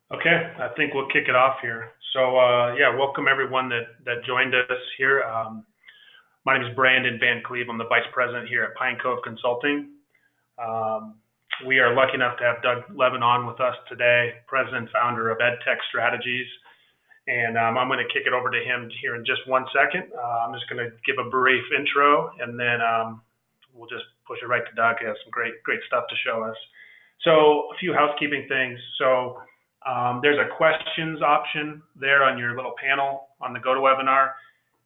Okay, I think we'll kick it off here. So, yeah, welcome everyone that joined us here. My name is Brandon Van Cleve. I'm the Vice President here at Pine Cove Consulting. Um, we are lucky enough to have Doug Levin on with us today, President and Founder of EdTech Strategies. And I'm going to kick it over to him here in just one second. I'm just going to give a brief intro, and then we'll just push it right to Doug. He has some great stuff to show us. So, a few housekeeping things. So, there's a questions option there on your little panel on the GoToWebinar.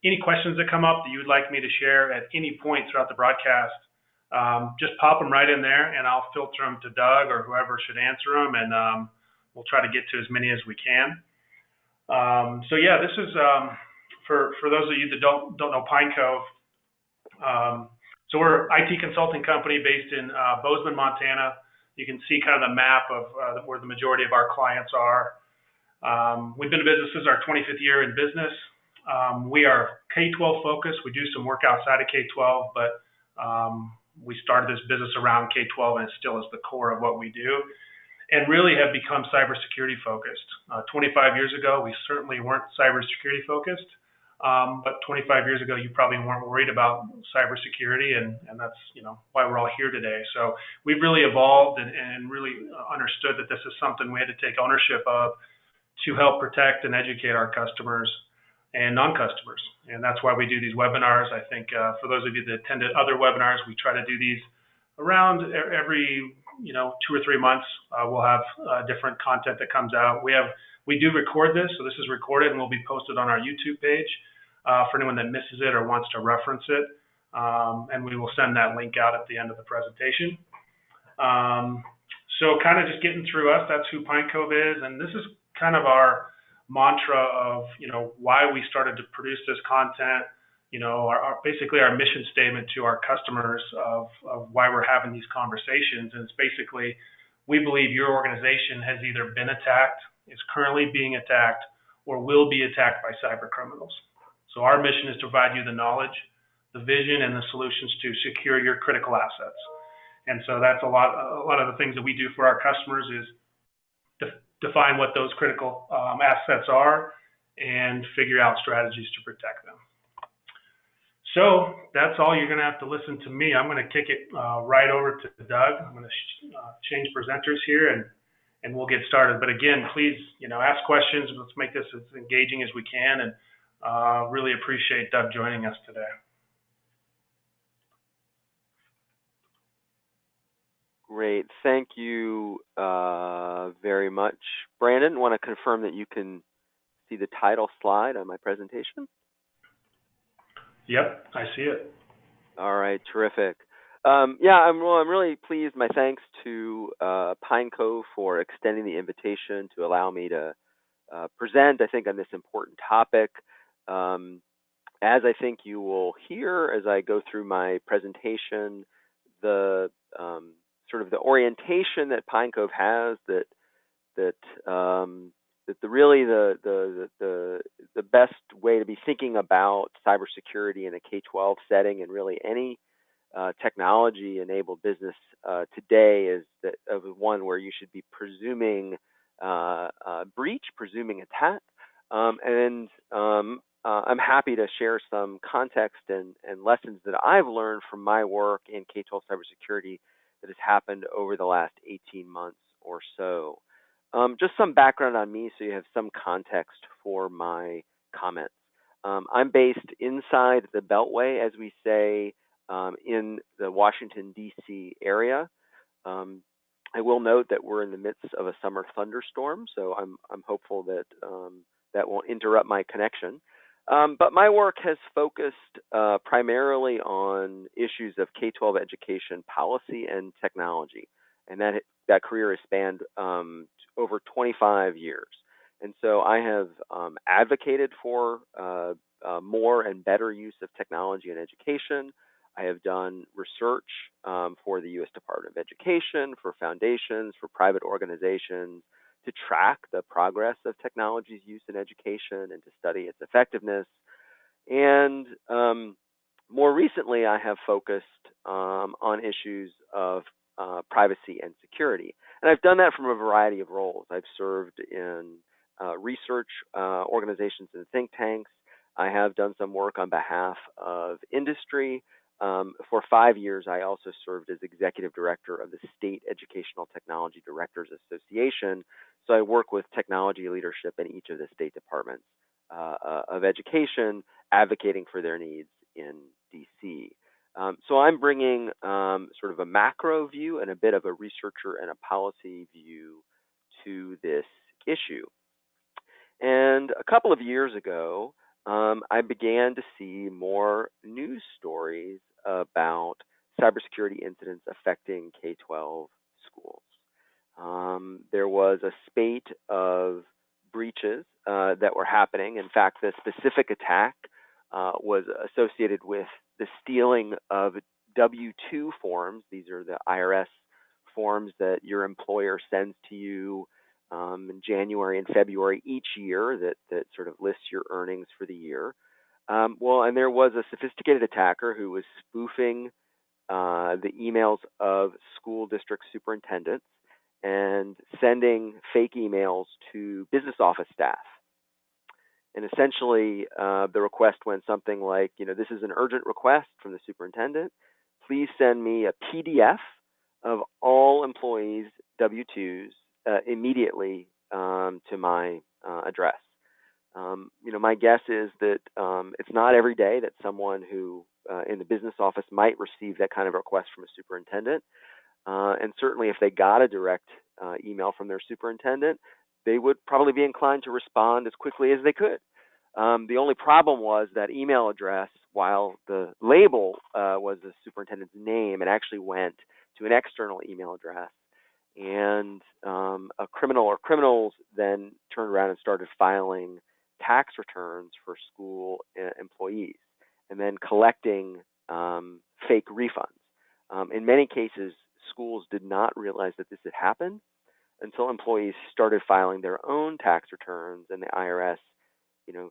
Any questions that come up that you would like me to share at any point throughout the broadcast, just pop them right in there, and I'll filter them to Doug or whoever should answer them, and we'll try to get to as many as we can. So yeah, this is for those of you that don't know Pine Cove. So we're an IT consulting company based in Bozeman, Montana. You can see kind of the map of where the majority of our clients are. We've been in business. This is our 25th year in business. We are K-12 focused. We do some work outside of K-12, but we started this business around K-12, and it still is the core of what we do, and really have become cybersecurity focused. 25 years ago, we certainly weren't cybersecurity focused, but 25 years ago, you probably weren't worried about cybersecurity, and that's why we're all here today. So we've really evolved and really understood that this is something we had to take ownership of to help protect and educate our customers and non-customers. And that's why we do these webinars. I think for those of you that attended other webinars, we try to do these around every 2 or 3 months. We'll have different content that comes out. We do record this, so this is recorded and will be posted on our YouTube page for anyone that misses it or wants to reference it. And we will send that link out at the end of the presentation. So kind of just getting through us, that's who Pine Cove is, and this is kind of our mantra of why we started to produce this content. Basically our mission statement to our customers of why we're having these conversations. And it's basically, we believe your organization has either been attacked, is currently being attacked, or will be attacked by cyber criminals. So our mission is to provide you the knowledge, the vision, and the solutions to secure your critical assets. And so that's a lot of the things that we do for our customers is define what those critical assets are and figure out strategies to protect them. So that's all. You're going to have to listen to me. I'm going to kick it right over to Doug. I'm going to change presenters here, and we'll get started. But again, please, ask questions. Let's make this as engaging as we can, and really appreciate Doug joining us today. Great. Thank you very much. Brandon, want to confirm that you can see the title slide on my presentation? Yep, I see it. All right, terrific. Yeah, I'm really pleased. My thanks to Pine Cove for extending the invitation to allow me to present, I think, on this important topic. As I think you will hear as I go through my presentation, the sort of the orientation that Pine Cove has, that the best way to be thinking about cybersecurity in a K-12 setting, and really any technology-enabled business today, is that of one where you should be presuming breach, presuming attack, and I'm happy to share some context and lessons that I've learned from my work in K-12 cybersecurity that has happened over the last 18 months or so. Just some background on me so you have some context for my comments. I'm based inside the Beltway, as we say, in the Washington, D.C. area. I will note that we're in the midst of a summer thunderstorm, so I'm hopeful that that won't interrupt my connection. But my work has focused primarily on issues of K-12 education policy and technology, and that career has spanned over 25 years. And so I have advocated for more and better use of technology in education. I have done research for the U.S. Department of Education, for foundations, for private organizations, to track the progress of technology's use in education and to study its effectiveness. And more recently, I have focused on issues of privacy and security. And I've done that from a variety of roles. I've served in research organizations and think tanks. I have done some work on behalf of industry. For 5 years, I also served as executive director of the State Educational Technology Directors Association. So I work with technology leadership in each of the state departments of education, advocating for their needs in DC. So I'm bringing sort of a macro view and a bit of a researcher and a policy view to this issue. And a couple of years ago, I began to see more news stories about cybersecurity incidents affecting K-12 schools. There was a spate of breaches that were happening. In fact, the specific attack was associated with the stealing of W-2 forms. These are the IRS forms that your employer sends to you in January and February each year that sort of lists your earnings for the year. And there was a sophisticated attacker who was spoofing the emails of school district superintendents and sending fake emails to business office staff. And essentially, the request went something like, this is an urgent request from the superintendent. Please send me a PDF of all employees' W-2s immediately to my address. My guess is that it's not every day that someone who in the business office might receive that kind of request from a superintendent. And certainly if they got a direct email from their superintendent, they would probably be inclined to respond as quickly as they could. The only problem was that email address, while the label was the superintendent's name, it actually went to an external email address. And a criminal or criminals then turned around and started filing tax returns for school employees and then collecting fake refunds. In many cases, schools did not realize that this had happened until employees started filing their own tax returns, and the IRS,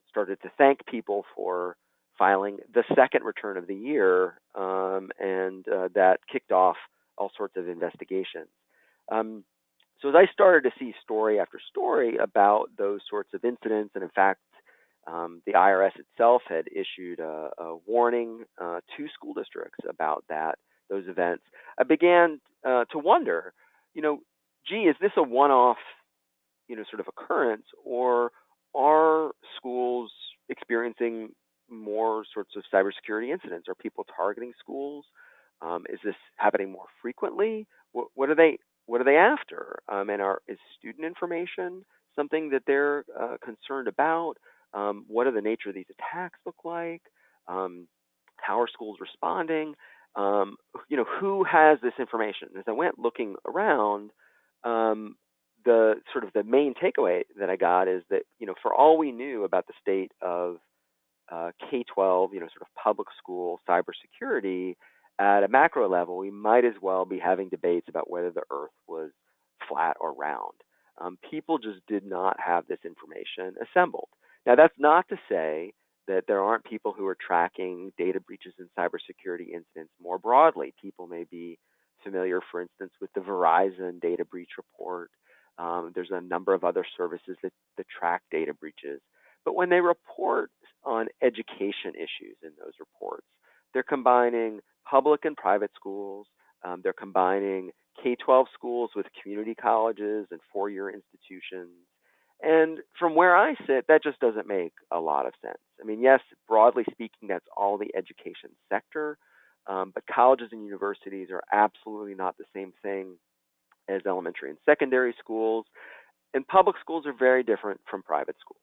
started to thank people for filing the second return of the year, and that kicked off all sorts of investigations. So as I started to see story after story about those sorts of incidents, and in fact, the IRS itself had issued a warning to school districts about those events, I began to wonder, is this a one-off, sort of occurrence, or are schools experiencing more sorts of cybersecurity incidents? Are people targeting schools? Is this happening more frequently? What are they after? And is student information something that they're concerned about? What are the nature of these attacks look like? How are schools responding? Who has this information? As I went looking around, the main takeaway that I got is that, for all we knew about the state of K-12, sort of public school cybersecurity at a macro level, we might as well be having debates about whether the earth was flat or round. People just did not have this information assembled. Now, that's not to say that there aren't people who are tracking data breaches and cybersecurity incidents more broadly. People may be familiar, for instance, with the Verizon data breach report. There's a number of other services that track data breaches. But when they report on education issues in those reports, they're combining public and private schools. They're combining K-12 schools with community colleges and four-year institutions. And from where I sit, that just doesn't make a lot of sense. I mean, yes, broadly speaking, that's all the education sector, but colleges and universities are absolutely not the same thing as elementary and secondary schools. And public schools are very different from private schools.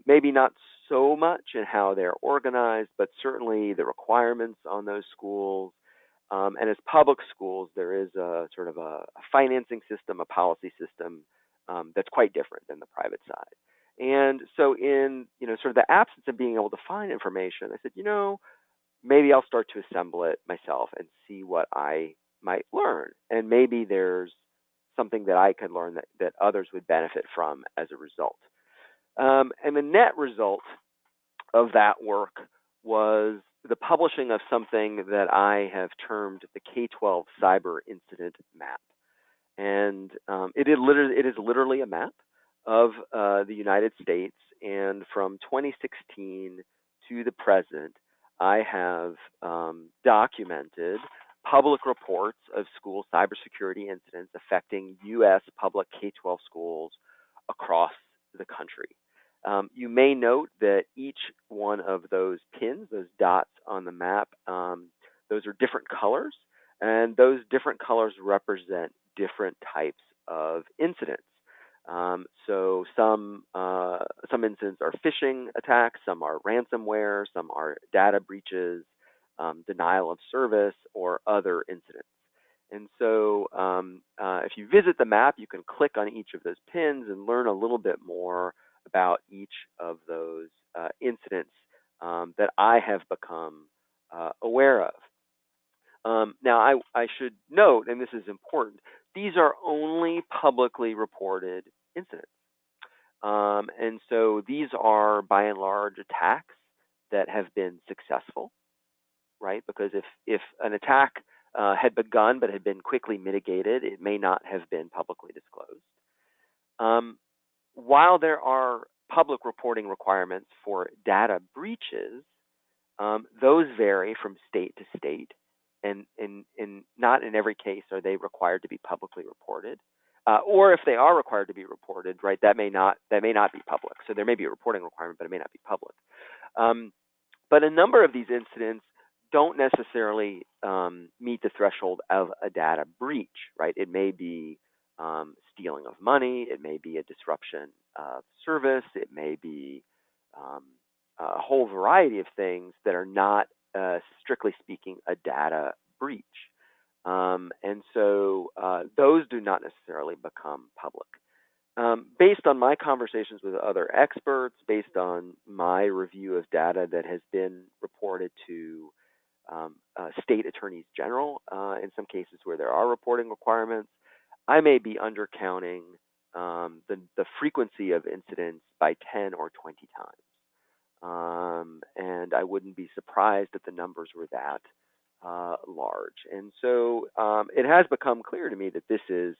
Maybe not so much in how they're organized, but certainly the requirements on those schools. And as public schools, there is a sort of a financing system, a policy system that's quite different than the private side. And so in, sort of the absence of being able to find information, I said, maybe I'll start to assemble it myself and see what I might learn. And maybe there's something that I could learn that others would benefit from as a result. And the net result of that work was the publishing of something that I have termed the K-12 Cyber Incident Map. And it is literally a map of the United States. And from 2016 to the present, I have documented public reports of school cybersecurity incidents affecting U.S. public K-12 schools across the country. You may note that each one of those pins, those dots on the map, those are different colors, and those different colors represent different types of incidents. So some incidents are phishing attacks, some are ransomware, some are data breaches, denial of service, or other incidents. And so if you visit the map, you can click on each of those pins and learn a little bit more about each of those incidents that I have become aware of. Now, I should note, and this is important, these are only publicly reported incidents. And so these are, by and large, attacks that have been successful, right? Because if an attack had begun but had been quickly mitigated, it may not have been publicly disclosed. While there are public reporting requirements for data breaches, those vary from state to state, and not in every case are they required to be publicly reported. Or if they are required to be reported, right, that may not be public. So there may be a reporting requirement, but it may not be public. But a number of these incidents don't necessarily meet the threshold of a data breach, right? It may be stealing of money, it may be a disruption of service, it may be a whole variety of things that are not, strictly speaking, a data breach. And so those do not necessarily become public. Based on my conversations with other experts, based on my review of data that has been reported to state attorneys general, in some cases where there are reporting requirements, I may be undercounting the frequency of incidents by 10 or 20 times. And I wouldn't be surprised if the numbers were that large. And so it has become clear to me that this is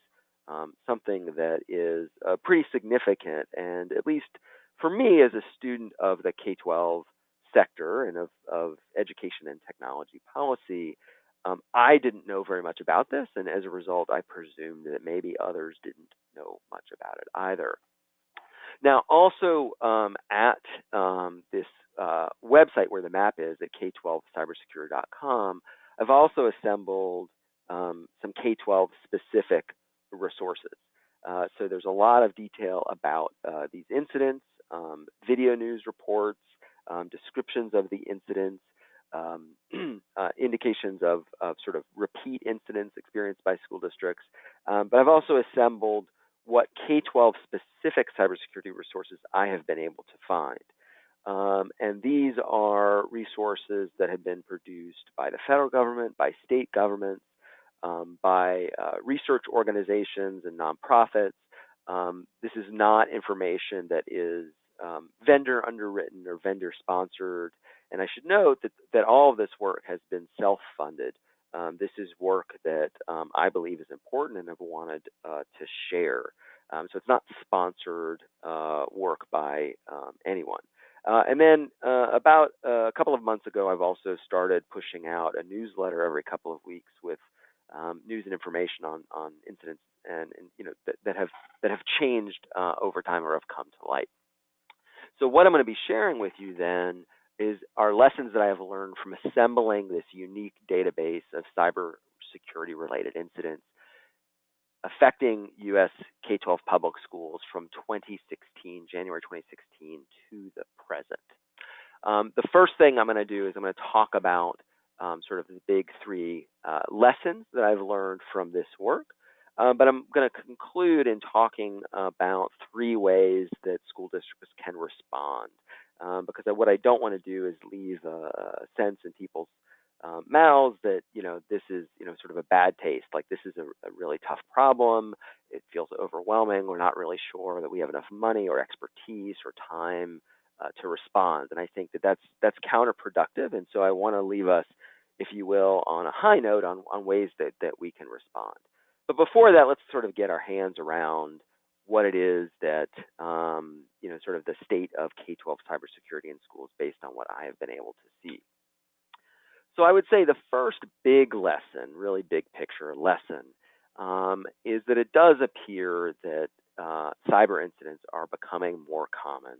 something that is pretty significant. And at least for me as a student of the K-12 sector and of education and technology policy, I didn't know very much about this. And as a result, I presumed that maybe others didn't know much about it either. Now, also at this website where the map is at K12cybersecurity.com, I've also assembled some K-12 specific resources. So there's a lot of detail about these incidents, video news reports, descriptions of the incidents, indications of sort of repeat incidents experienced by school districts. But I've also assembled what K-12 specific cybersecurity resources I have been able to find. And these are resources that have been produced by the federal government, by state governments, by research organizations and nonprofits. This is not information that is vendor underwritten or vendor sponsored. And I should note that all of this work has been self-funded. This is work that I believe is important and have wanted to share. So it's not sponsored work by anyone. And then about a couple of months ago, I've also started pushing out a newsletter every couple of weeks with news and information on incidents and that have changed over time or have come to light. So what I'm going to be sharing with you then are lessons that I have learned from assembling this unique database of cybersecurity related incidents affecting U.S. K-12 public schools from January 2016 to the present. The first thing I'm going to do is I'm going to talk about sort of the big three lessons that I've learned from this work. But I'm going to conclude in talking about three ways that school districts can respond. Because what I don't want to do is leave a sense in people's mouths that this is sort of a bad taste, like this is a really tough problem, it feels overwhelming, we're not really sure that we have enough money or expertise or time to respond. And I think that that's counterproductive. And so I want to leave us, if you will, on a high note on ways that we can respond. But before that, let's sort of get our hands around what it is that, sort of the state of K-12 cybersecurity in schools based on what I have been able to see. So I would say the first big lesson, really big picture lesson, is that it does appear that cyber incidents are becoming more common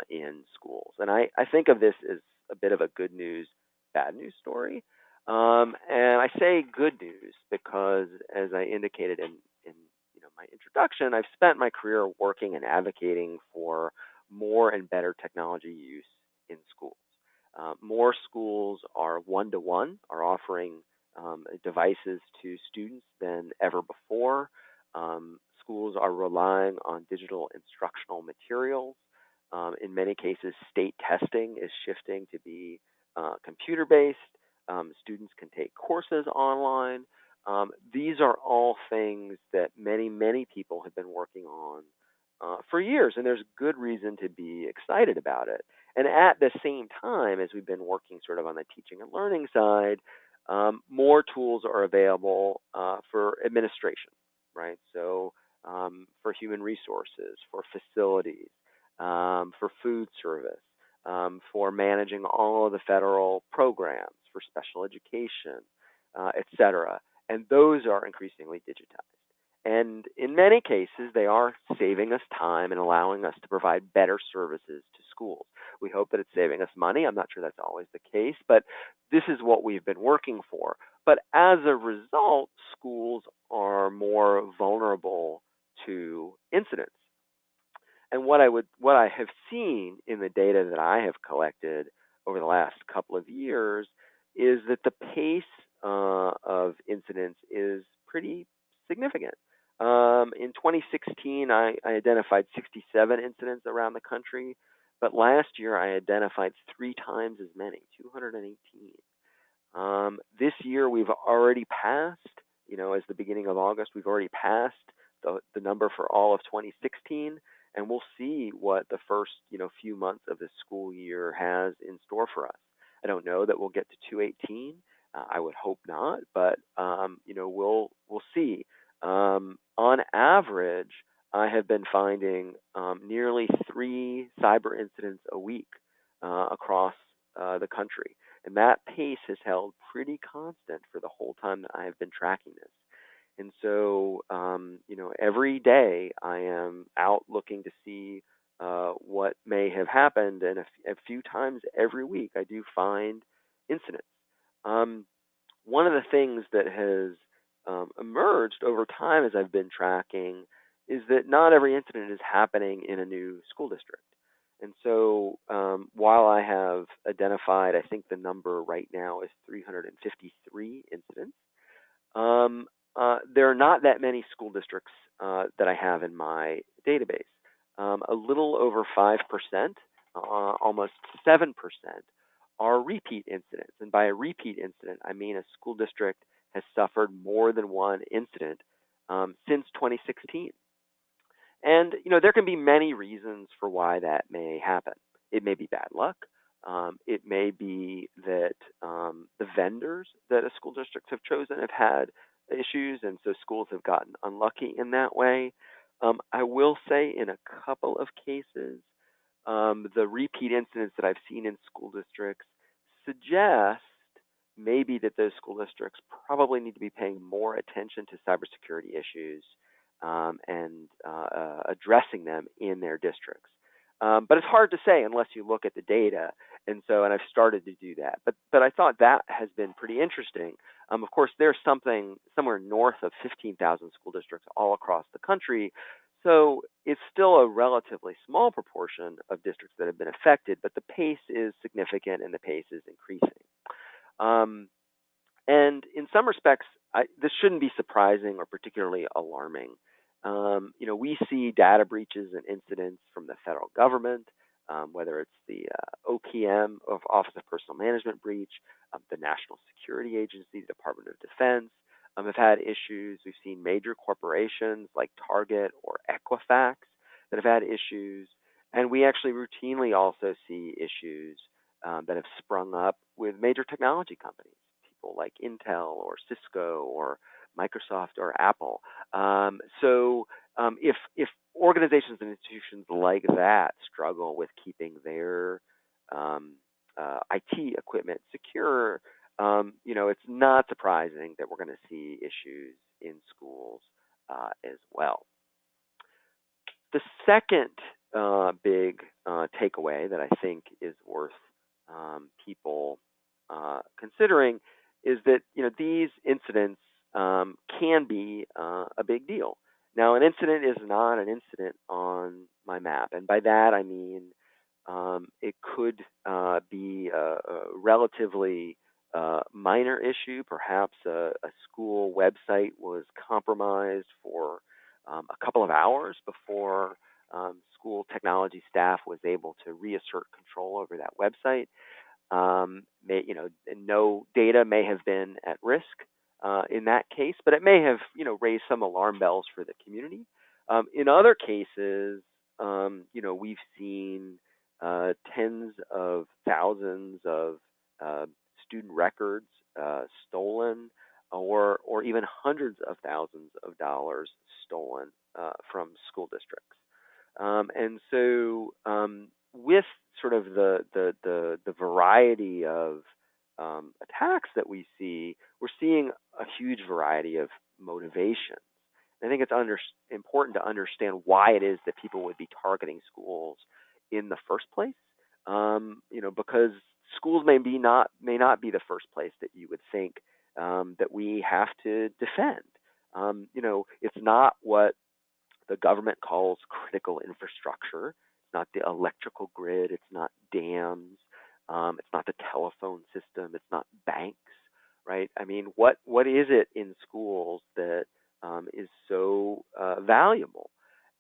in schools. And I think of this as a bit of a good news, bad news story. And I say good news because, as I indicated in my introduction, I've spent my career working and advocating for more and better technology use in schools. More schools are one-to-one, are offering devices to students than ever before. Schools are relying on digital instructional materials. In many cases, state testing is shifting to be computer-based. Students can take courses online. These are all things that many people have been working on for years, and there's good reason to be excited about it. And at the same time, as we've been working sort of on the teaching and learning side, more tools are available for administration, right? So for human resources, for facilities, for food service, for managing all of the federal programs, for special education, et cetera. And those are increasingly digitized. And in many cases, they are saving us time and allowing us to provide better services to schools. We hope that it's saving us money. I'm not sure that's always the case, but this is what we've been working for. But as a result, schools are more vulnerable to incidents. And what I have seen in the data that I have collected over the last couple of years is that the pace of incidents is pretty significant. In 2016, I identified 67 incidents around the country, but last year I identified 3 times as many, 218. This year we've already passed, as the beginning of August, we've already passed the number for all of 2016, and we'll see what the first, few months of the school year has in store for us. I don't know that we'll get to 218. I would hope not, but we'll see. On average, I have been finding nearly 3 cyber incidents a week across the country. And that pace has held pretty constant for the whole time that I have been tracking this. And so, every day I am out looking to see what may have happened. And a few times every week, I do find incidents. One of the things that has emerged over time as I've been tracking is that not every incident is happening in a new school district. And so while I have identified, I think the number right now is 353 incidents, there are not that many school districts that I have in my database. A little over 5%, almost 7%, are repeat incidents. And by a repeat incident, I mean a school district has suffered more than one incident since 2016. And, there can be many reasons for why that may happen. It may be bad luck. It may be that the vendors that a school district have chosen have had issues, and so schools have gotten unlucky in that way. I will say in a couple of cases, the repeat incidents that I've seen in school districts suggest maybe that those school districts probably need to be paying more attention to cybersecurity issues and addressing them in their districts. But it's hard to say unless you look at the data, and I've started to do that. But I thought that has been pretty interesting. Of course, there's somewhere north of 15,000 school districts all across the country, so it's still a relatively small proportion of districts that have been affected, but the pace is significant and the pace is increasing. And in some respects, this shouldn't be surprising or particularly alarming. We see data breaches and incidents from the federal government, whether it's the OPM, of Office of Personnel Management breach, the National Security Agency, the Department of Defense, have had issues. We've seen major corporations like Target or Equifax that have had issues. And we actually routinely also see issues that have sprung up with major technology companies, people like Intel or Cisco or Microsoft or Apple. If organizations and institutions like that struggle with keeping their IT equipment secure, it's not surprising that we're going to see issues in schools as well. The second big takeaway that I think is worth people considering is that these incidents can be a big deal. Now, an incident is not an incident on my map, and by that I mean it could be a relatively minor issue. Perhaps a school website was compromised for a couple of hours before school technology staff was able to reassert control over that website. No data may have been at risk in that case, but it may have raised some alarm bells for the community. In other cases, we've seen tens of thousands of student records stolen, or even hundreds of thousands of dollars stolen from school districts. And so, with sort of the variety of attacks that we see, we're seeing a huge variety of motivations. I think it's important to understand why it is that people would be targeting schools in the first place. Because schools may not be the first place that you would think that we have to defend. It's not what the government calls critical infrastructure. It's not the electrical grid. It's not dams. It's not the telephone system. It's not banks, right? I mean, what is it in schools that is so valuable?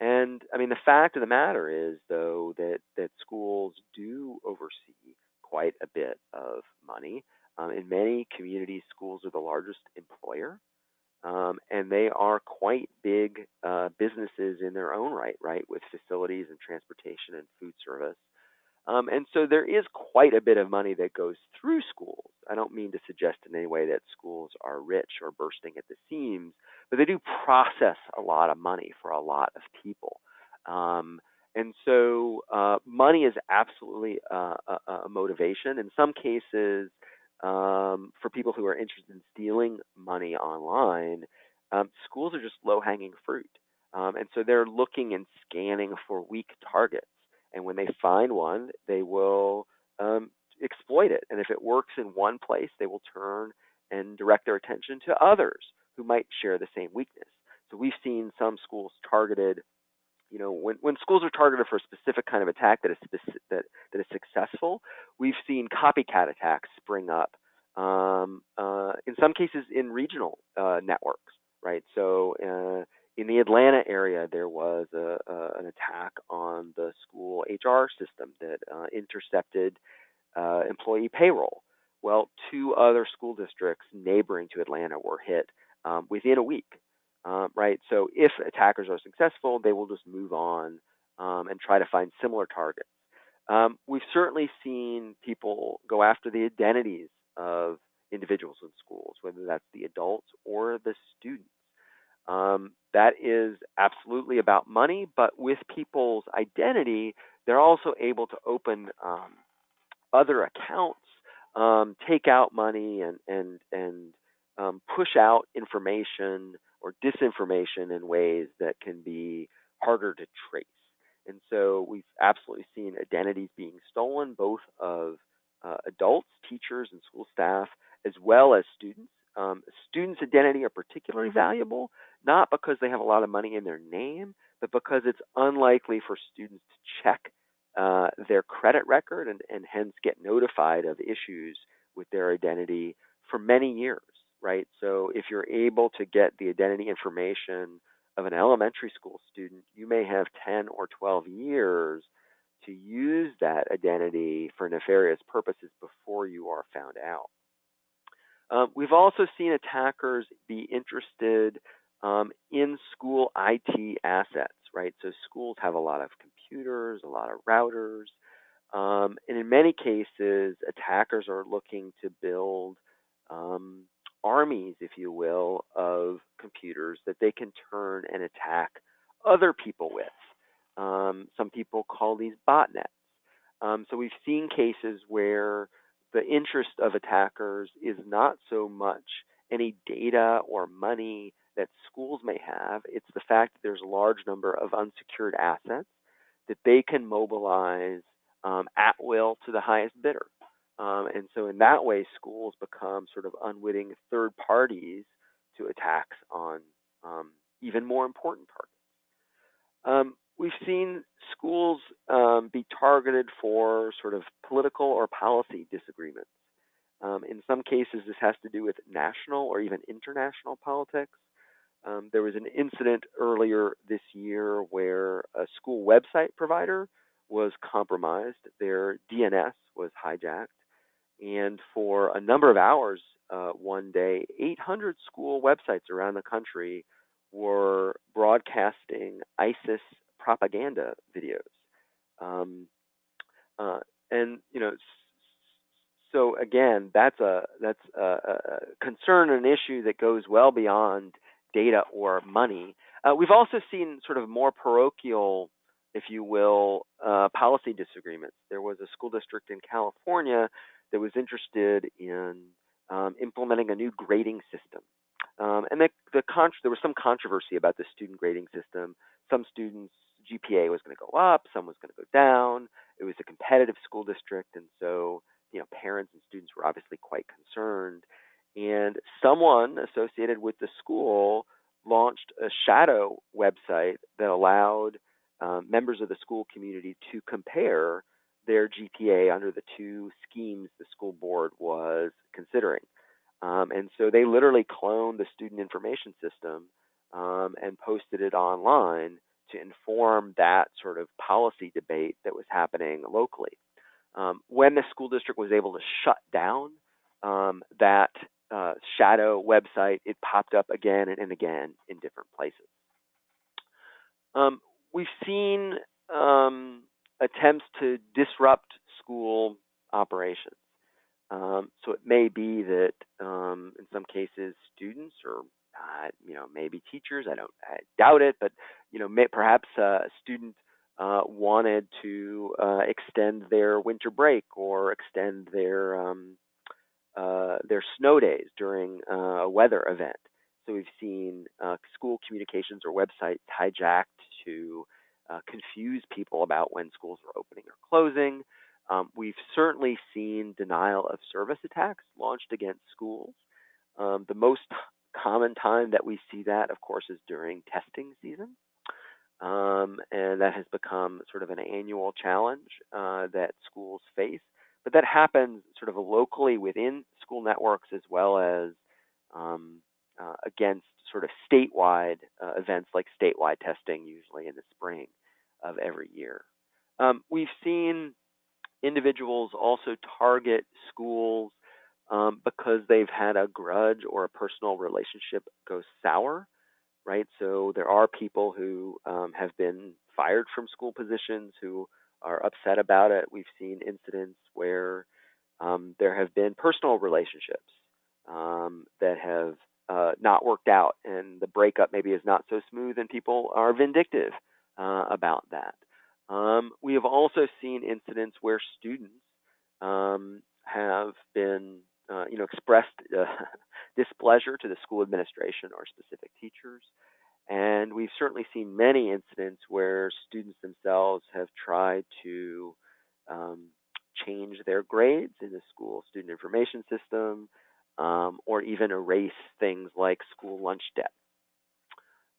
And I mean, the fact of the matter is, though, that schools do oversee quite a bit of money. In many communities, schools are the largest employer. And they are quite big businesses in their own right, with facilities and transportation and food service. And so there is quite a bit of money that goes through schools. I don't mean to suggest in any way that schools are rich or bursting at the seams, but they do process a lot of money for a lot of people. And so money is absolutely a motivation. In some cases, for people who are interested in stealing money online, schools are just low-hanging fruit. And so they're looking and scanning for weak targets. And when they find one, they will exploit it. And if it works in one place, they will turn and direct their attention to others who might share the same weakness. So we've seen some schools targeted. When schools are targeted for a specific kind of attack that is successful, we've seen copycat attacks spring up. In some cases, in regional networks, right? So in the Atlanta area, there was an attack on the school HR system that intercepted employee payroll. Well, 2 other school districts neighboring to Atlanta were hit within a week. Right. So if attackers are successful, they will just move on and try to find similar targets. We've certainly seen people go after the identities of individuals in schools, whether that's the adults or the students. That is absolutely about money, but with people's identity, they're also able to open other accounts, take out money, and push out information or disinformation in ways that can be harder to trace. And so we've absolutely seen identities being stolen, both of adults, teachers, and school staff, as well as students. Students' identity are particularly valuable, not because they have a lot of money in their name, but because it's unlikely for students to check their credit record and hence get notified of issues with their identity for many years. Right. So if you're able to get the identity information of an elementary school student, you may have 10 or 12 years to use that identity for nefarious purposes before you are found out. We've also seen attackers be interested in school IT assets, right? So schools have a lot of computers, a lot of routers, and in many cases, attackers are looking to build armies, if you will, of computers that they can turn and attack other people with. Some people call these botnets. So we've seen cases where the interest of attackers is not so much any data or money that schools may have. It's the fact that there's a large number of unsecured assets that they can mobilize at will to the highest bidder. And so in that way, schools become sort of unwitting third parties to attacks on even more important targets. We've seen schools be targeted for sort of political or policy disagreements. In some cases, this has to do with national or even international politics. There was an incident earlier this year where a school website provider was compromised. Their DNS was hijacked. And for a number of hours one day, 800 school websites around the country were broadcasting ISIS propaganda videos. And so again, that's a concern, an issue that goes well beyond data or money. We've also seen sort of more parochial, if you will, policy disagreements. There was a school district in California that was interested in implementing a new grading system. And there was some controversy about the student grading system. Some students' GPA was going to go up, some was going to go down. It was a competitive school district, and so parents and students were obviously quite concerned. And someone associated with the school launched a shadow website that allowed members of the school community to compare their GPA under the two schemes the school board was considering. And so they literally cloned the student information system and posted it online to inform that sort of policy debate that was happening locally. When the school district was able to shut down that shadow website, it popped up again and again in different places. We've seen attempts to disrupt school operations. So it may be that in some cases students or maybe teachers, I doubt it, but perhaps a student wanted to extend their winter break or extend their snow days during a weather event. So we've seen school communications or websites hijacked to confuse people about when schools are opening or closing. We've certainly seen denial of service attacks launched against schools. The most common time that we see that, of course, is during testing season. And that has become sort of an annual challenge that schools face. But that happens sort of locally within school networks as well as against sort of statewide events like statewide testing, usually in the spring of every year. We've seen individuals also target schools because they've had a grudge or a personal relationship go sour, right? So there are people who have been fired from school positions who are upset about it. We've seen incidents where there have been personal relationships that have not worked out, and the breakup maybe is not so smooth, and people are vindictive about that. We have also seen incidents where students have been, expressed displeasure to the school administration or specific teachers. And we've certainly seen many incidents where students themselves have tried to change their grades in the school student information system or even erase things like school lunch debt.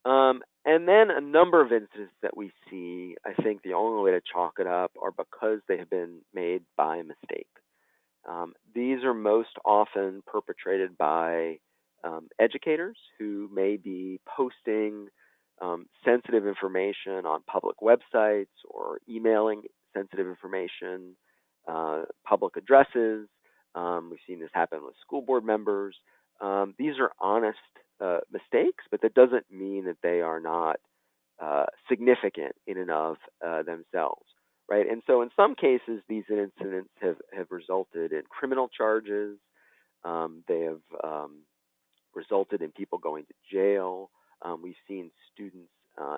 And then a number of incidents that we see, I think the only way to chalk it up are because they have been made by mistake. These are most often perpetrated by educators who may be posting sensitive information on public websites or emailing sensitive information, public addresses. We've seen this happen with school board members. These are honest mistakes, but that doesn't mean that they are not significant in and of themselves, right? And so in some cases, these incidents have resulted in criminal charges. They have resulted in people going to jail. We've seen students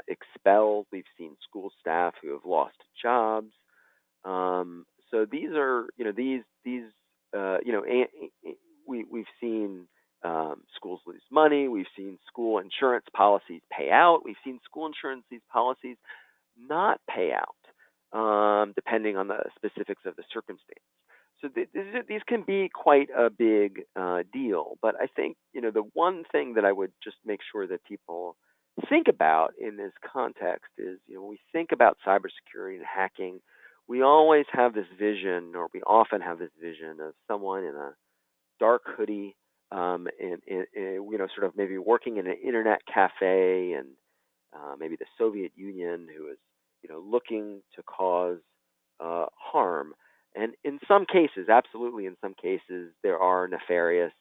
expelled. We've seen school staff who have lost jobs. So these are, we've seen schools lose money. We've seen school insurance policies pay out. We've seen school insurance policies not pay out, depending on the specifics of the circumstance. So these can be quite a big deal. But I think, the one thing that I would just make sure that people think about in this context is, when we think about cybersecurity and hacking, we always have this vision, or we often have this vision of someone in a dark hoodie, sort of maybe working in an internet cafe, and maybe the Soviet Union, who is, looking to cause harm. And in some cases, absolutely in some cases, there are nefarious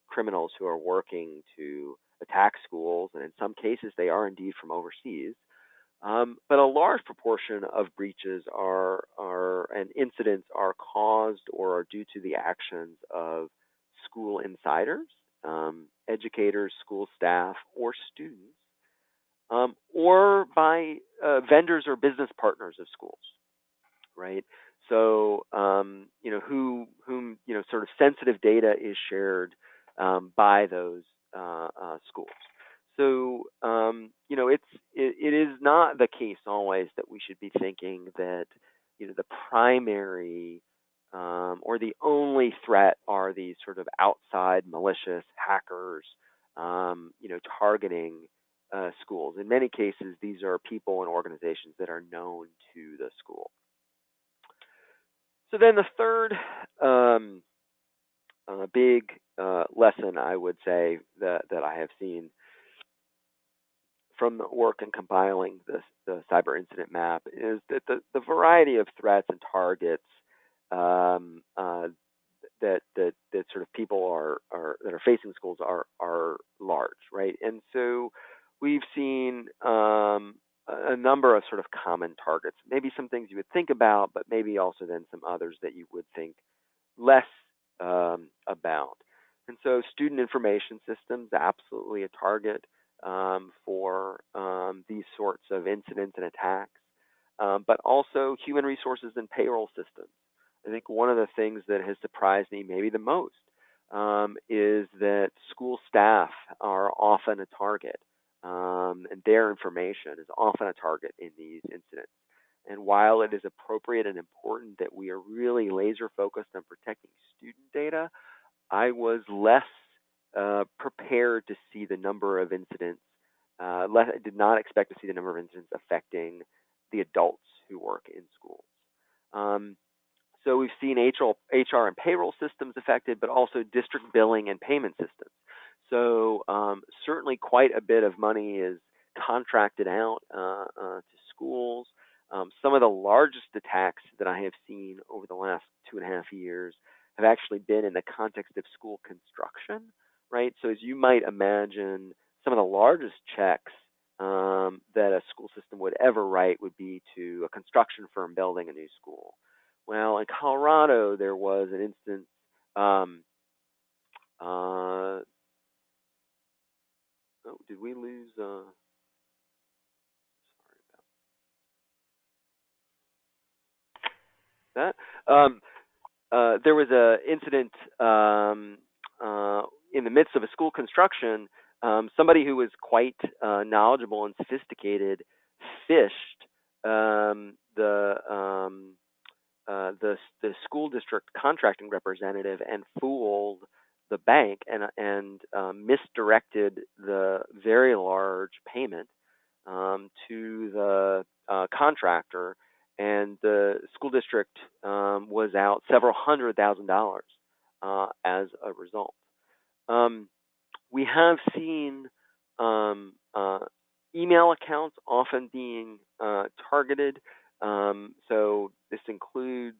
criminals who are working to attack schools, and in some cases, they are indeed from overseas. But a large proportion of breaches and incidents are caused or are due to the actions of school insiders, educators, school staff, or students, or by vendors or business partners of schools, right? So, whom sort of sensitive data is shared by those schools. So, it is not the case always that we should be thinking that, the primary or the only threat are these sort of outside malicious hackers, targeting schools. In many cases, these are people and organizations that are known to the school. So then the third big lesson, I would say, that I have seen from the work in compiling the cyber incident map is that the variety of threats and targets that sort of people that are facing schools are large, right? And so we've seen a number of sort of common targets, maybe some things you would think about, but maybe also then some others that you would think less about. And so student information systems, absolutely a target for these sorts of incidents and attacks, but also human resources and payroll systems. I think one of the things that has surprised me maybe the most is that school staff are often a target, and their information is often a target in these incidents. And while it is appropriate and important that we are really laser focused on protecting student data, I was less prepared to see the number of incidents. I did not expect to see the number of incidents affecting the adults who work in schools. So we've seen HR and payroll systems affected, but also district billing and payment systems. So certainly quite a bit of money is contracted out to schools. Some of the largest attacks that I have seen over the last 2.5 years have actually been in the context of school construction, right? So as you might imagine, some of the largest checks that a school system would ever write would be to a construction firm building a new school. Well, in Colorado, there was an instance. Did we lose? Sorry about that. There was an incident in the midst of a school construction. Somebody who was quite knowledgeable and sophisticated fished the school district contracting representative and fooled the bank and misdirected the very large payment to the contractor, and the school district was out several $100,000 as a result. We have seen email accounts often being targeted. So this includes,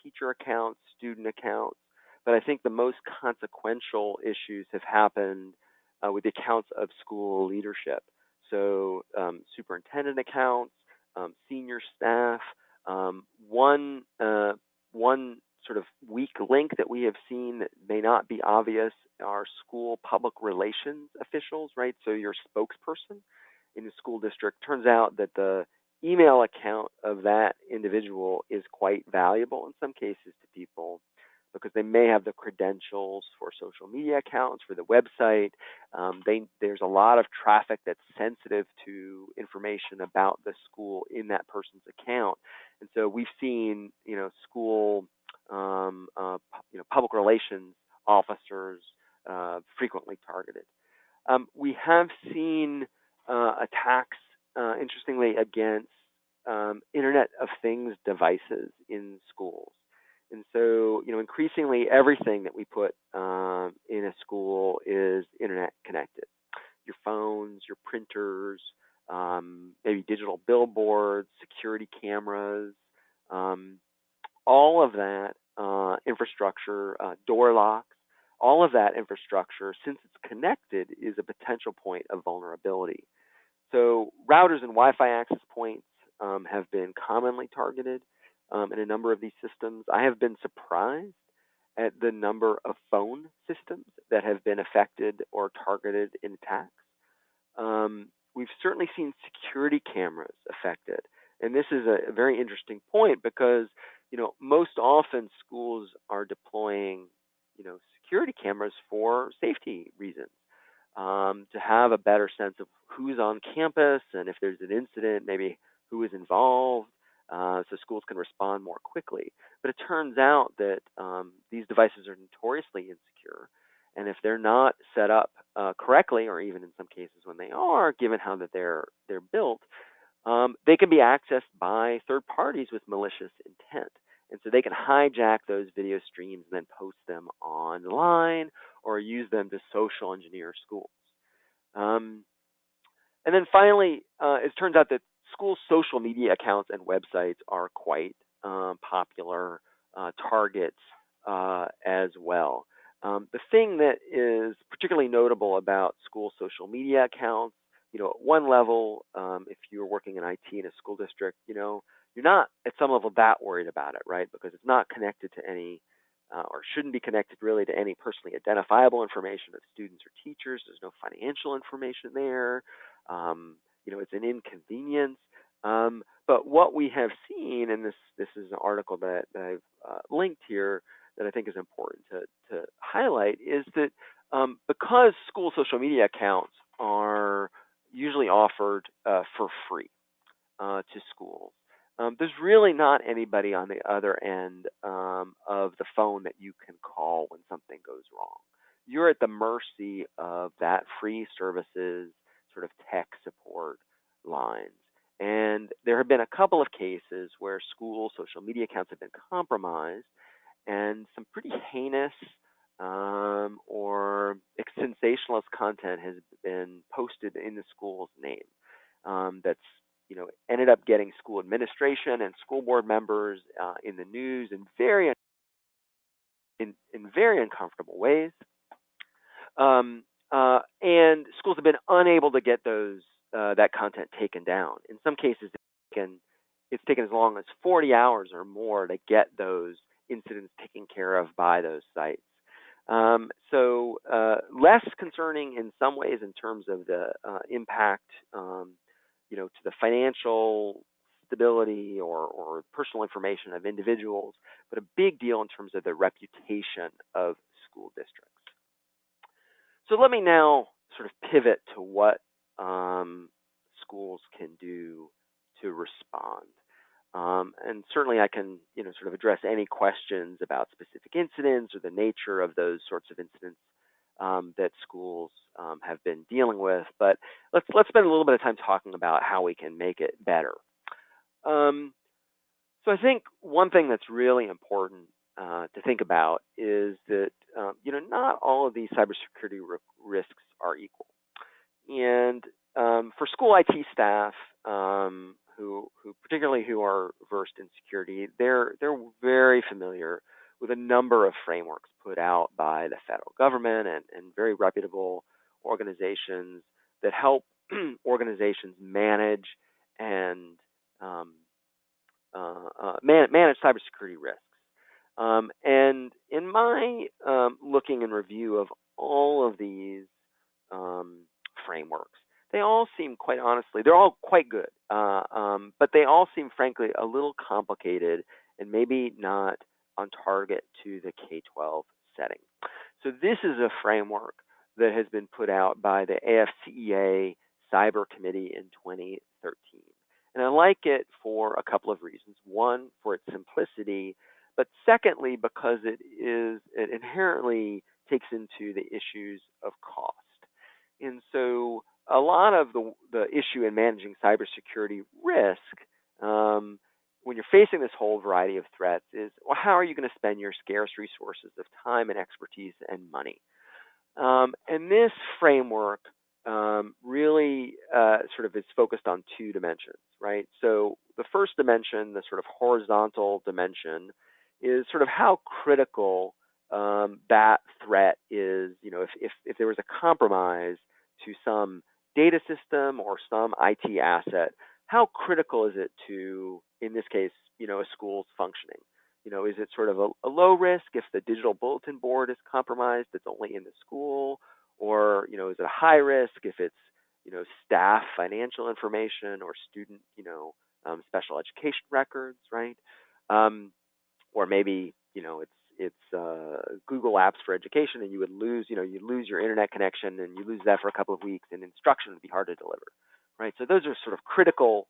teacher accounts, student accounts, but I think the most consequential issues have happened with the accounts of school leadership. so superintendent accounts, senior staff. One sort of weak link that we have seen that may not be obvious are school public relations officials, right? So your spokesperson in the school district. Turns out that the email account of that individual is quite valuable in some cases to people because they may have the credentials for social media accounts, for the website. There's a lot of traffic that's sensitive to information about the school in that person's account. And so we've seen, school, public relations officers frequently targeted. We have seen attacks, interestingly, against Internet of Things devices in schools. And so, increasingly everything that we put in a school is internet connected. Your phones, your printers, maybe digital billboards, security cameras, all of that infrastructure, door locks, all of that infrastructure, since it's connected, is a potential point of vulnerability. So routers and Wi-Fi access points have been commonly targeted in a number of these systems. I have been surprised at the number of phone systems that have been affected or targeted in attacks. We've certainly seen security cameras affected. And this is a very interesting point because, most often schools are deploying, security cameras for safety reasons, to have a better sense of who's on campus and if there's an incident, maybe who is involved, so schools can respond more quickly. But it turns out that these devices are notoriously insecure, and if they're not set up correctly, or even in some cases when they are, given how that they're built, they can be accessed by third parties with malicious intent. And so they can hijack those video streams and then post them online or use them to social engineer schools. And then finally, it turns out that school social media accounts and websites are quite popular targets as well. The thing that is particularly notable about school social media accounts, at one level, if you're working in IT in a school district, you're not at some level that worried about it, right? Because it's not connected to any, or shouldn't be connected really to any personally identifiable information of students or teachers. There's no financial information there. It's an inconvenience. But what we have seen, and this is an article that I've linked here that I think is important to highlight, is that because school social media accounts are usually offered for free to schools, there's really not anybody on the other end of the phone that you can call when something goes wrong. You're at the mercy of that free services sort of tech support lines. And there have been a couple of cases where school social media accounts have been compromised, and some pretty heinous or sensationalist content has been posted in the school's name that's ended up getting school administration and school board members in the news in very uncomfortable ways. And schools have been unable to get that content taken down. In some cases, it's taken as long as 40 hours or more to get those incidents taken care of by those sites. So less concerning in some ways in terms of the impact, to the financial stability or personal information of individuals, but a big deal in terms of the reputation of school districts. So let me now sort of pivot to what schools can do to respond. And certainly I can, sort of address any questions about specific incidents or the nature of those sorts of incidents that schools have been dealing with. But let's spend a little bit of time talking about how we can make it better. So I think one thing that's really important to think about is that not all of these cybersecurity risks are equal. And for school IT staff who particularly who are versed in security, they're very familiar with a number of frameworks put out by the federal government and very reputable organizations that help organizations manage and manage cybersecurity risks. And in my looking and review of all of these frameworks, they all seem, quite honestly, they're all quite good, but they all seem, frankly, a little complicated and maybe not on target to the K-12 setting. So this is a framework that has been put out by the AFCEA Cyber Committee in 2013. And I like it for a couple of reasons. One, for its simplicity, but secondly, because it inherently takes into the issues of cost. And so a lot of the issue in managing cybersecurity risk, when you're facing this whole variety of threats, is, well, how are you going to spend your scarce resources of time and expertise and money? And this framework really sort of is focused on two dimensions, right? So the first dimension, the sort of horizontal dimension, is sort of how critical that threat is. You know, if there was a compromise to some data system or some IT asset, how critical is it to, in this case, you know, a school's functioning? You know, is it sort of a low risk if the digital bulletin board is compromised, it's only in the school? Or, you know, is it a high risk if it's, you know, staff financial information or student, you know, special education records, right? Or maybe, you know, it's Google Apps for Education, and you would lose, you know, you lose your internet connection and you lose that for a couple of weeks, and instruction would be hard to deliver, right? So those are sort of critical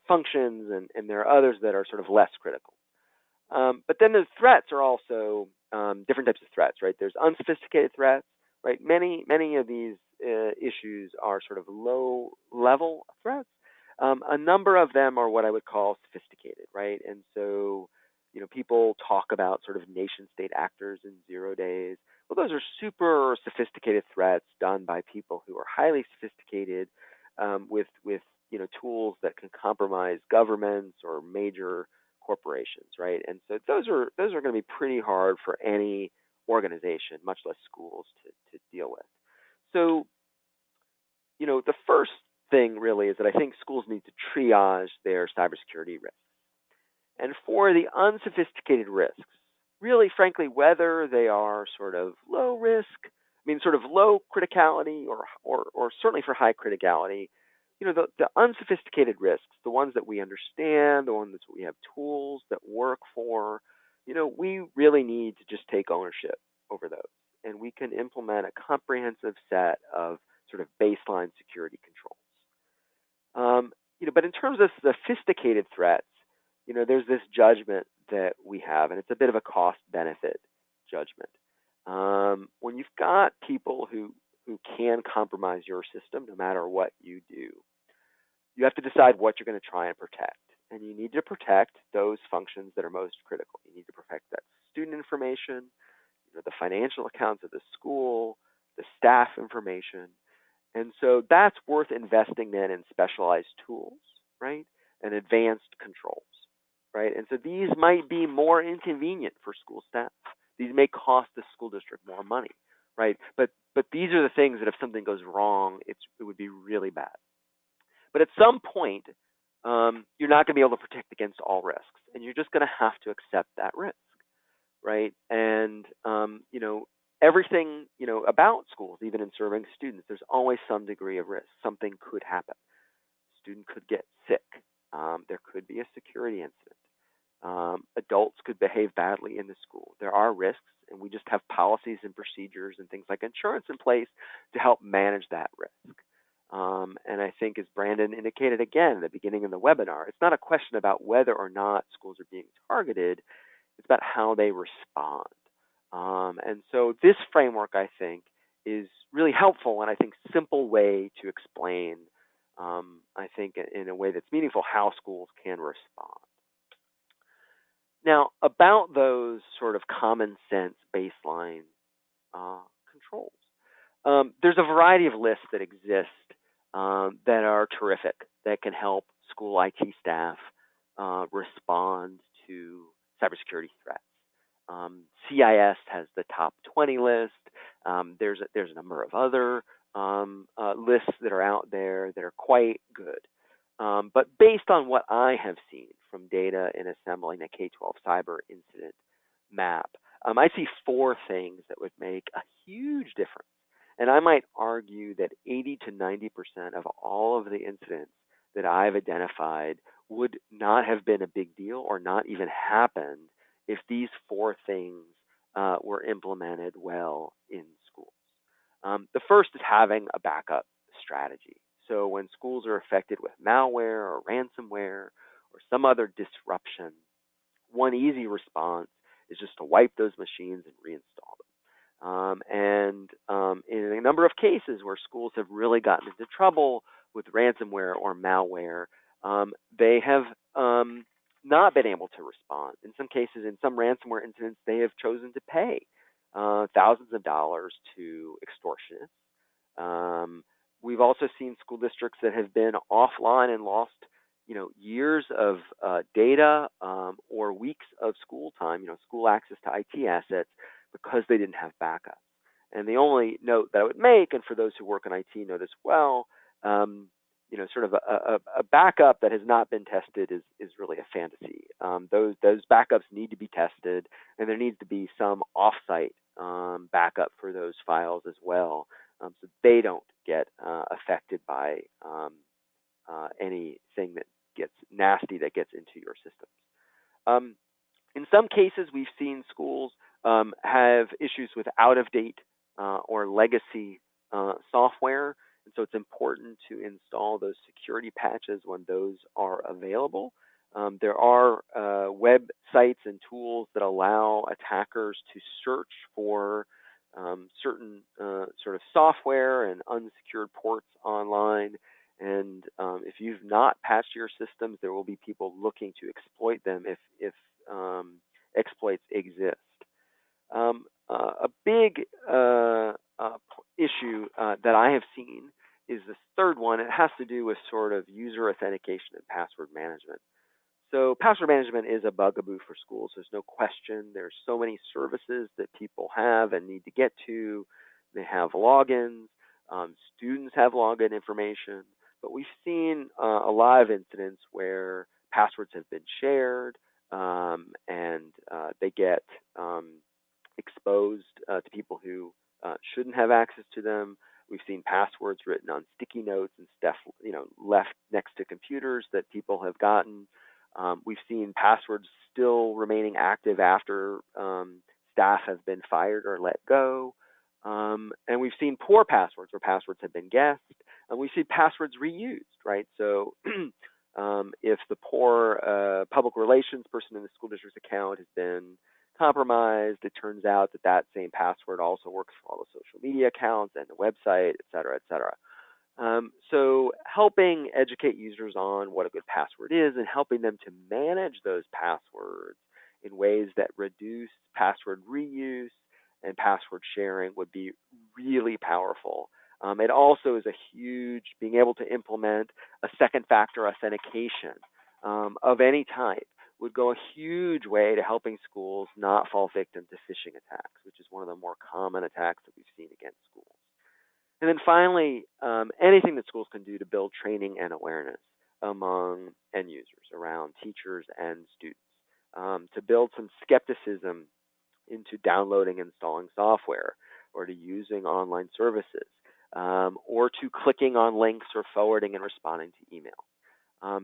functions, and there are others that are sort of less critical. But then the threats are also different types of threats, right? There's unsophisticated threats, right? Many of these issues are sort of low-level threats. A number of them are what I would call sophisticated, right? And so, you know, people talk about sort of nation-state actors in 0 days. Well, those are super sophisticated threats done by people who are highly sophisticated with you know, tools that can compromise governments or major corporations, right? And so those are going to be pretty hard for any organization, much less schools, to deal with. So, you know, the first thing really is that I think schools need to triage their cybersecurity risks. And for the unsophisticated risks, really, frankly, whether they are sort of low risk, I mean, sort of low criticality, or certainly for high criticality, you know, the unsophisticated risks, the ones that we understand, the ones that we have tools that work for, you know, we really need to just take ownership over those. And we can implement a comprehensive set of sort of baseline security controls. You know, but in terms of sophisticated threats, you know, there's this judgment that we have, and it's a bit of a cost-benefit judgment. When you've got people who can compromise your system, no matter what you do, you have to decide what you're going to try and protect. And you need to protect those functions that are most critical. You need to protect that student information, you know, the financial accounts of the school, the staff information. And so that's worth investing then in specialized tools, right, and advanced controls, right? And so these might be more inconvenient for school staff. These may cost the school district more money, right? But these are the things that if something goes wrong, it would be really bad. But at some point, you're not going to be able to protect against all risks, and you're just going to have to accept that risk, right? And you know, everything, you know, about schools, even in serving students, there's always some degree of risk. Something could happen. A student could get sick. There could be a security incident. Adults could behave badly in the school. There are risks, and we just have policies and procedures and things like insurance in place to help manage that risk. And I think, as Brandon indicated again at the beginning of the webinar, it's not a question about whether or not schools are being targeted. It's about how they respond. And so this framework, I think, is really helpful, and I think simple way to explain, I think, in a way that's meaningful, how schools can respond. Now, about those sort of common sense baseline controls, there's a variety of lists that exist that are terrific, that can help school IT staff respond to cybersecurity threats. CIS has the top 20 list. There's a number of other lists that are out there that are quite good. But based on what I have seen from data in assembling a K-12 cyber incident map, I see 4 things that would make a huge difference. And I might argue that 80 to 90% of all of the incidents that I've identified would not have been a big deal or not even happened if these 4 things were implemented well in schools. The first is having a backup strategy. So when schools are affected with malware or ransomware or some other disruption, one easy response is just to wipe those machines and reinstall them. In a number of cases where schools have really gotten into trouble with ransomware or malware, they have not been able to respond. In some cases, in some ransomware incidents, they have chosen to pay thousands of dollars to extortionists. We've also seen school districts that have been offline and lost, years of data or weeks of school time, school access to IT assets because they didn't have backup. And the only note that I would make, and for those who work in IT know this well, sort of a backup that has not been tested is really a fantasy. Those backups need to be tested, and there needs to be some offsite backup for those files as well, so they don't get affected by anything that gets nasty that gets into your systems. In some cases, we've seen schools have issues with out-of-date or legacy software, and so it's important to install those security patches when those are available. There are websites and tools that allow attackers to search for certain sort of software and unsecured ports online. And if you've not patched your systems, there will be people looking to exploit them if exploits exist. A big issue that I have seen is this third one. It has to do with sort of user authentication and password management. So password management is a bugaboo for schools. There's no question. There's so many services that people have and need to get to. They have logins. Students have login information. But we've seen a lot of incidents where passwords have been shared and they get exposed to people who shouldn't have access to them. We've seen passwords written on sticky notes and stuff, left next to computers that people have gotten. We've seen passwords still remaining active after staff have been fired or let go. And we've seen poor passwords where passwords have been guessed. And we see passwords reused, right? So if the poor public relations person in the school district's account has been compromised, it turns out that that same password also works for all the social media accounts and the website, et cetera, et cetera. So helping educate users on what a good password is and helping them to manage those passwords in ways that reduce password reuse and password sharing would be really powerful. It also is a huge, being able to implement a second factor authentication of any type would go a huge way to helping schools not fall victim to phishing attacks, which is one of the more common attacks that we've seen against schools. And then finally, anything that schools can do to build training and awareness among end users around teachers and students, to build some skepticism into downloading and installing software or to using online services or to clicking on links or forwarding and responding to email.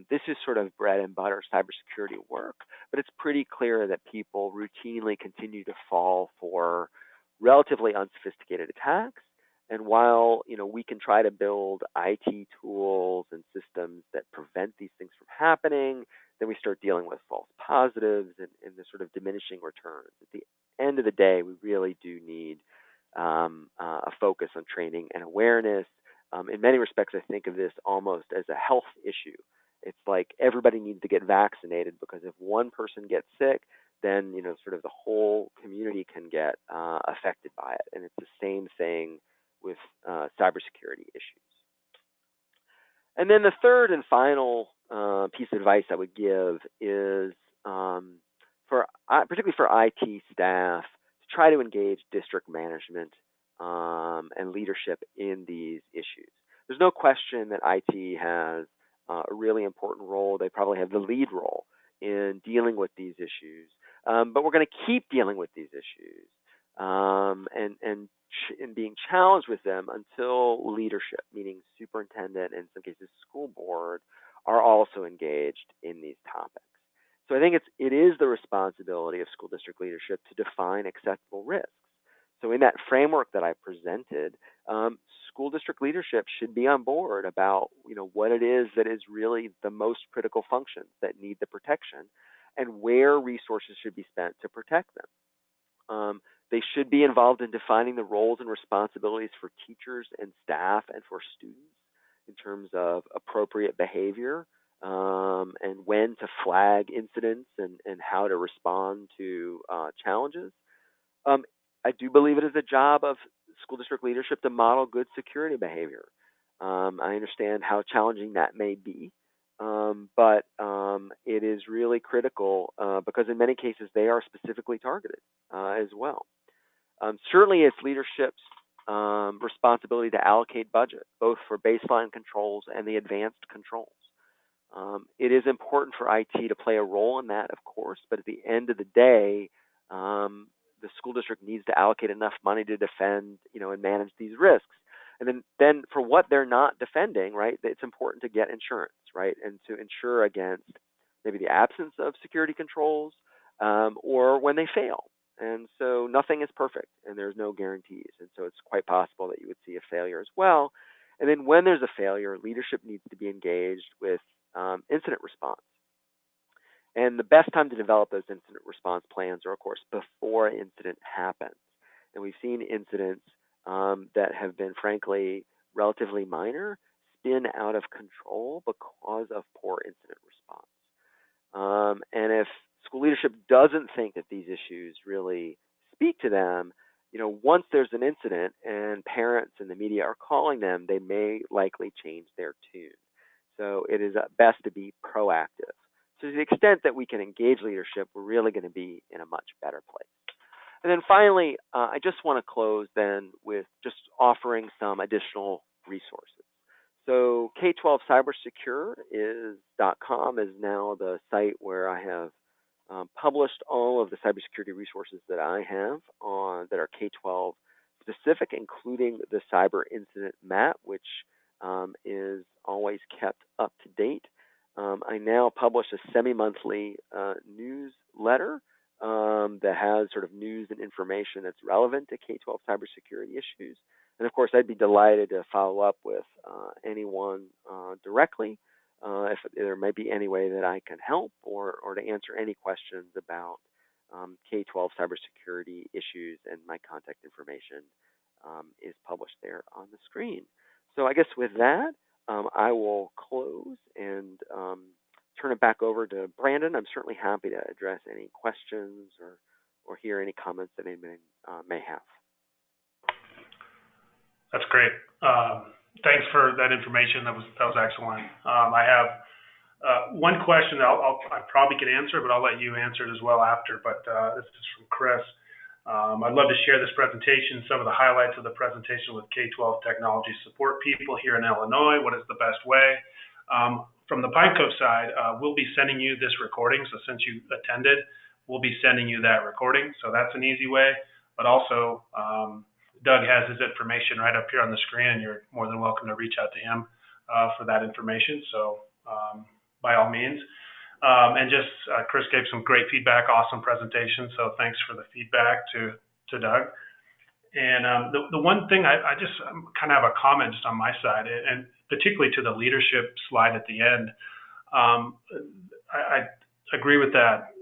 This is sort of bread and butter cybersecurity work, but it's pretty clear that people routinely continue to fall for relatively unsophisticated attacks. And while we can try to build IT tools and systems that prevent these things from happening, then we start dealing with false positives and the sort of diminishing returns. At the end of the day, we really do need a focus on training and awareness. In many respects, I think of this almost as a health issue. It's like everybody needs to get vaccinated because if one person gets sick, then sort of the whole community can get affected by it. And it's the same thing with cybersecurity issues. And then the third and final piece of advice I would give is particularly for IT staff to try to engage district management and leadership in these issues. There's no question that IT has a really important role. They probably have the lead role in dealing with these issues, but we're going to keep dealing with these issues and being challenged with them until leadership, meaning superintendent and in some cases school board, are also engaged in these topics. So I think it is the responsibility of school district leadership to define acceptable risks. So in that framework that I presented, school district leadership should be on board about what it is that is really the most critical functions that need the protection and where resources should be spent to protect them. They should be involved in defining the roles and responsibilities for teachers and staff and for students in terms of appropriate behavior and when to flag incidents and how to respond to challenges. I do believe it is a job of school district leadership to model good security behavior. I understand how challenging that may be, but it is really critical because in many cases they are specifically targeted as well. Certainly it's leadership's responsibility to allocate budget, both for baseline controls and the advanced controls. It is important for IT to play a role in that, of course, but at the end of the day, the school district needs to allocate enough money to defend, and manage these risks. And then for what they're not defending, right, it's important to get insurance, right, and to insure against maybe the absence of security controls or when they fail. And so nothing is perfect, and there's no guarantees. And so it's quite possible that you would see a failure as well. And then when there's a failure, leadership needs to be engaged with incident response. And the best time to develop those incident response plans are, of course, before an incident happens. And we've seen incidents that have been, frankly, relatively minor spin out of control because of poor incident response. And if school leadership doesn't think that these issues really speak to them, once there's an incident and parents and the media are calling them, they may likely change their tune. So it is best to be proactive. So to the extent that we can engage leadership, we're really going to be in a much better place. And then finally, I just want to close then with just offering some additional resources. So K-12 Cybersecure.com is now the site where I have published all of the cybersecurity resources that I have that are K-12 specific, including the cyber incident map, which is always kept up to date. I now publish a semi-monthly newsletter that has sort of news and information that's relevant to K-12 cybersecurity issues. And of course, I'd be delighted to follow up with anyone directly if there may be any way that I can help or to answer any questions about K-12 cybersecurity issues, and my contact information is published there on the screen. So I guess with that, I will close and turn it back over to Brandon. I'm certainly happy to address any questions or hear any comments that anyone may have. That's great. Thanks for that information. That was excellent. I have one question that I probably could answer, but I'll let you answer it as well after. But this is from Chris. I'd love to share this presentation, some of the highlights of the presentation with K-12 technology support people here in Illinois. What is the best way? From the Pine Cove side, we'll be sending you this recording. So since you attended, we'll be sending you that recording. So that's an easy way. But also, Doug has his information right up here on the screen, and you're more than welcome to reach out to him for that information. So by all means. And just Chris gave some great feedback, awesome presentation. So thanks for the feedback to Doug. And the one thing I just kind of have a comment just on my side, and particularly to the leadership slide at the end. I agree with that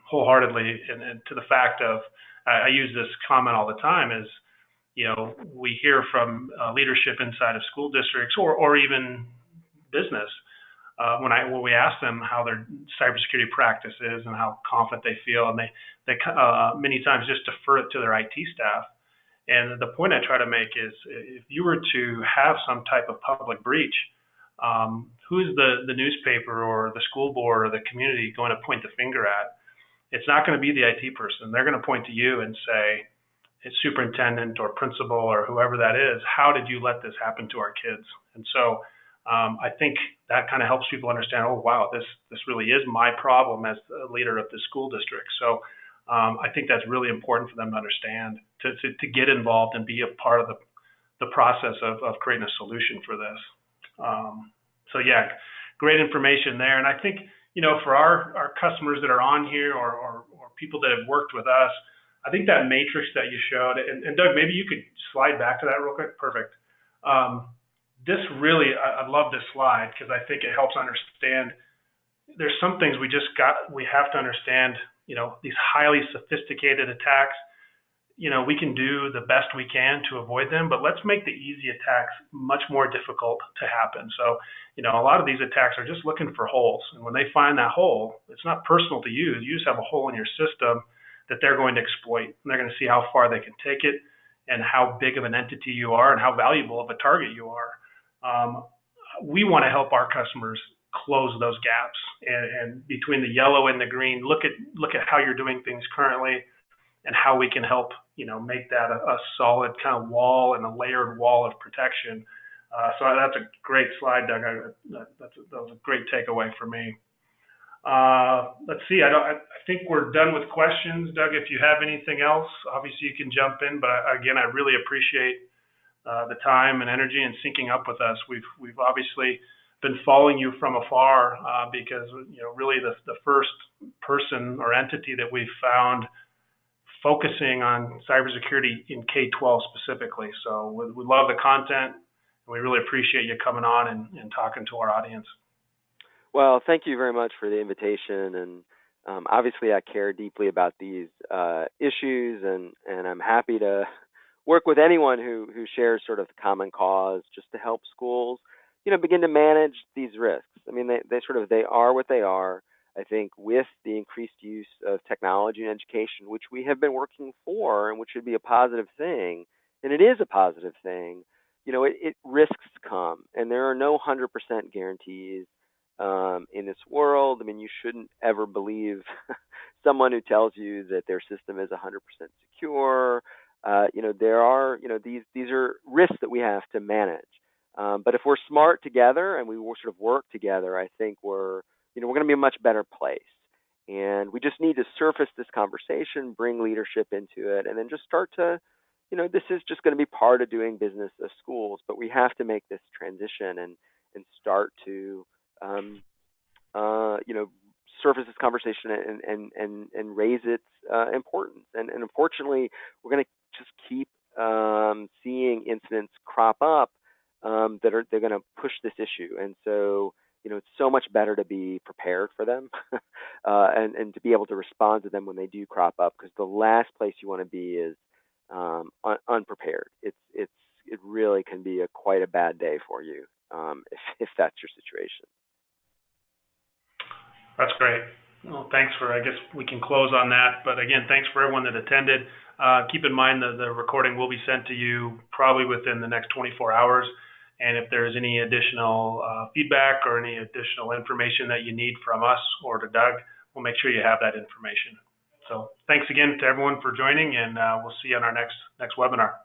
wholeheartedly, and to the fact of I use this comment all the time is, we hear from leadership inside of school districts or even business. When we ask them how their cybersecurity practice is and how confident they feel, and they many times just defer it to their IT staff. And the point I try to make is, if you were to have some type of public breach, who's the newspaper or the school board or the community going to point the finger at? It's not going to be the IT person. They're going to point to you and say, superintendent or principal or whoever that is, how did you let this happen to our kids? And so I think that kind of helps people understand, oh, wow, this really is my problem as the leader of the school district. So I think that's really important for them to understand, to get involved and be a part of the process of creating a solution for this. So yeah, great information there. And I think, for our customers that are on here or people that have worked with us, I think that matrix that you showed, and Doug, maybe you could slide back to that real quick. Perfect. This really, I love this slide because I think it helps understand there's some things we have to understand, these highly sophisticated attacks, we can do the best we can to avoid them, but let's make the easy attacks much more difficult to happen. So, a lot of these attacks are just looking for holes. And when they find that hole, it's not personal to you. You just have a hole in your system that they're going to exploit. And they're going to see how far they can take it and how big of an entity you are and how valuable of a target you are. We want to help our customers close those gaps. And between the yellow and the green, look at how you're doing things currently and how we can help, make that a solid kind of wall and a layered wall of protection. So that's a great slide, Doug. That was a great takeaway for me. Let's see. I think we're done with questions. Doug, if you have anything else, obviously you can jump in. But again, I really appreciate the time and energy and syncing up with us. We've obviously been following you from afar because really the first person or entity that we've found focusing on cybersecurity in K-12 specifically. So we love the content, and we really appreciate you coming on and talking to our audience. Well, thank you very much for the invitation, and obviously I care deeply about these issues, and I'm happy to work with anyone who shares sort of the common cause just to help schools, begin to manage these risks. I mean, they are what they are. I think with the increased use of technology in education, which we have been working for and which should be a positive thing, and it is a positive thing, risks come, and there are no 100% guarantees in this world. I mean, you shouldn't ever believe someone who tells you that their system is 100% secure. There are, these are risks that we have to manage. But if we're smart together and we sort of work together, I think we're going to be a much better place. And we just need to surface this conversation, bring leadership into it, and then just start to, this is just going to be part of doing business of schools, but we have to make this transition and start to, surface this conversation and raise its importance. And unfortunately, we're going to just keep seeing incidents crop up they're going to push this issue. And so, it's so much better to be prepared for them and to be able to respond to them when they do crop up, because the last place you want to be is unprepared. It really can be quite a bad day for you if that's your situation. That's great. Well, thanks I guess we can close on that. But again, thanks for everyone that attended. Keep in mind that the recording will be sent to you probably within the next 24 hours. And if there's any additional feedback or any additional information that you need from us or to Doug, we'll make sure you have that information. So thanks again to everyone for joining, and we'll see you on our next webinar.